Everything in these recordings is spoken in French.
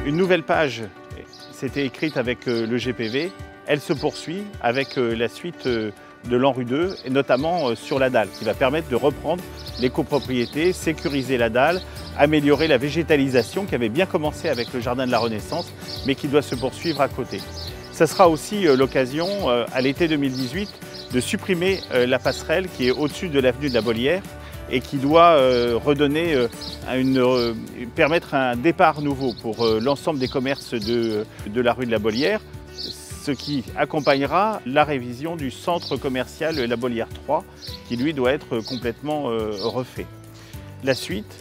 Une nouvelle page s'était écrite avec le GPV. Elle se poursuit avec la suite de l'ANRU 2, et notamment sur la dalle, qui va permettre de reprendre les copropriétés, sécuriser la dalle, améliorer la végétalisation qui avait bien commencé avec le Jardin de la Renaissance, mais qui doit se poursuivre à côté. Ça sera aussi l'occasion, à l'été 2018, de supprimer la passerelle qui est au-dessus de l'avenue de la Bollière et qui doit permettre un départ nouveau pour l'ensemble des commerces de la rue de la Bollière, ce qui accompagnera la révision du centre commercial La Bollière 3, qui lui doit être complètement refait. La suite,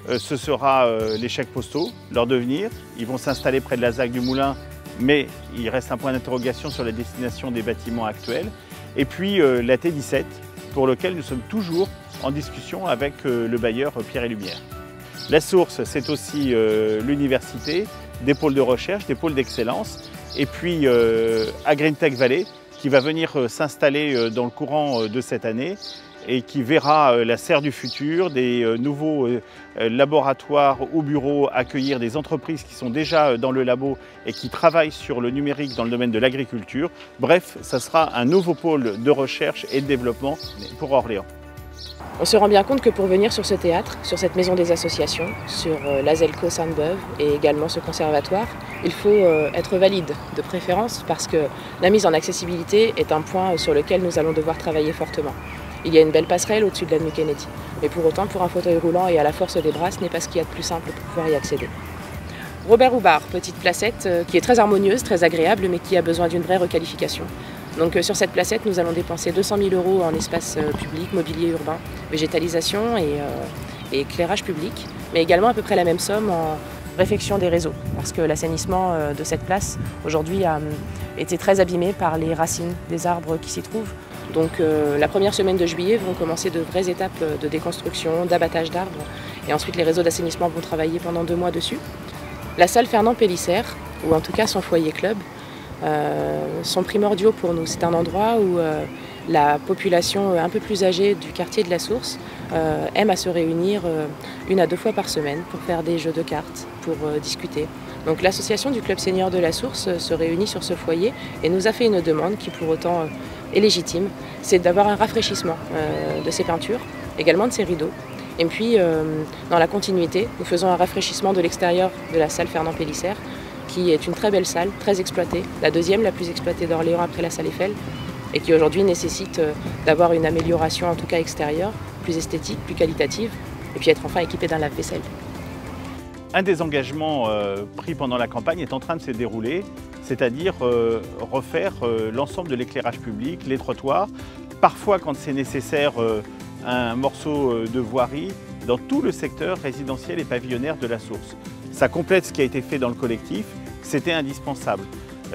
ce sera les chèques postaux, leur devenir. Ils vont s'installer près de la ZAC du Moulin, mais il reste un point d'interrogation sur la destination des bâtiments actuels. Et puis la T17, pour lequel nous sommes toujours en discussion avec le bailleur Pierre et Lumière. La source, c'est aussi l'université, des pôles de recherche, des pôles d'excellence, et puis AgreenTech Valley, qui va venir s'installer dans le courant de cette année et qui verra la serre du futur, des nouveaux laboratoires ou bureaux accueillir des entreprises qui sont déjà dans le labo et qui travaillent sur le numérique dans le domaine de l'agriculture. Bref, ça sera un nouveau pôle de recherche et de développement pour Orléans. On se rend bien compte que pour venir sur ce théâtre, sur cette maison des associations, sur l'Azelco Sainte-Beuve et également ce conservatoire, il faut être valide de préférence parce que la mise en accessibilité est un point sur lequel nous allons devoir travailler fortement. Il y a une belle passerelle au-dessus de l'avenue Kennedy, mais pour autant, pour un fauteuil roulant et à la force des bras, ce n'est pas ce qu'il y a de plus simple pour pouvoir y accéder. Robert Houbard, petite placette qui est très harmonieuse, très agréable, mais qui a besoin d'une vraie requalification. Donc sur cette placette, nous allons dépenser 200 000 € en espace public, mobilier urbain, végétalisation et éclairage public, mais également à peu près la même somme en réfection des réseaux, parce que l'assainissement de cette place aujourd'hui a été très abîmé par les racines des arbres qui s'y trouvent. Donc la première semaine de juillet vont commencer de vraies étapes de déconstruction, d'abattage d'arbres, et ensuite les réseaux d'assainissement vont travailler pendant 2 mois dessus. La salle Fernand Pélissère, ou en tout cas son foyer club, sont primordiaux pour nous. C'est un endroit où la population un peu plus âgée du quartier de la Source aime à se réunir 1 à 2 fois par semaine pour faire des jeux de cartes, pour discuter. Donc l'association du Club Senior de la Source se réunit sur ce foyer et nous a fait une demande qui pour autant est légitime, c'est d'avoir un rafraîchissement de ces peintures, également de ces rideaux. Et puis dans la continuité, nous faisons un rafraîchissement de l'extérieur de la salle Fernand Pélissère, qui est une très belle salle, très exploitée, la deuxième la plus exploitée d'Orléans après la salle Eiffel, et qui aujourd'hui nécessite d'avoir une amélioration en tout cas extérieure, plus esthétique, plus qualitative, et puis être enfin équipée d'un lave-vaisselle. Un des engagements pris pendant la campagne est en train de se dérouler, c'est-à-dire refaire l'ensemble de l'éclairage public, les trottoirs, parfois quand c'est nécessaire un morceau de voirie dans tout le secteur résidentiel et pavillonnaire de la Source. Ça complète ce qui a été fait dans le collectif, c'était indispensable.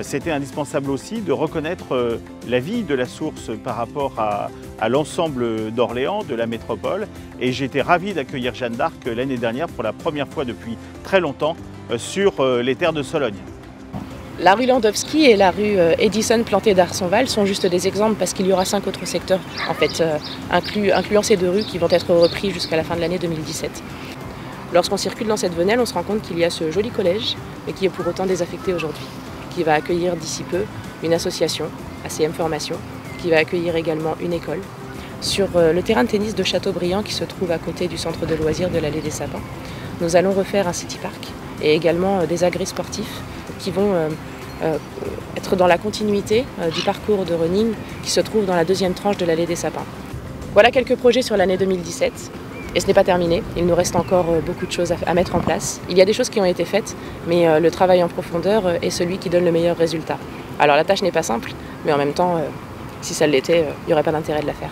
C'était indispensable aussi de reconnaître la vie de la Source par rapport à l'ensemble d'Orléans, de la métropole. Et j'ai été ravi d'accueillir Jeanne d'Arc l'année dernière pour la première fois depuis très longtemps sur les terres de Sologne. La rue Landowski et la rue Edison plantée d'Arsonval sont juste des exemples parce qu'il y aura 5 autres secteurs en fait, incluant ces 2 rues qui vont être repris jusqu'à la fin de l'année 2017. Lorsqu'on circule dans cette venelle, on se rend compte qu'il y a ce joli collège, mais qui est pour autant désaffecté aujourd'hui, qui va accueillir d'ici peu une association, ACM Formation, qui va accueillir également une école. Sur le terrain de tennis de Châteaubriand, qui se trouve à côté du centre de loisirs de l'Allée des Sapins, nous allons refaire un city park et également des agrès sportifs qui vont être dans la continuité du parcours de running qui se trouve dans la 2e tranche de l'Allée des Sapins. Voilà quelques projets sur l'année 2017. Et ce n'est pas terminé, il nous reste encore beaucoup de choses à mettre en place. Il y a des choses qui ont été faites, mais le travail en profondeur est celui qui donne le meilleur résultat. Alors la tâche n'est pas simple, mais en même temps, si ça l'était, il n'y aurait pas d'intérêt de la faire.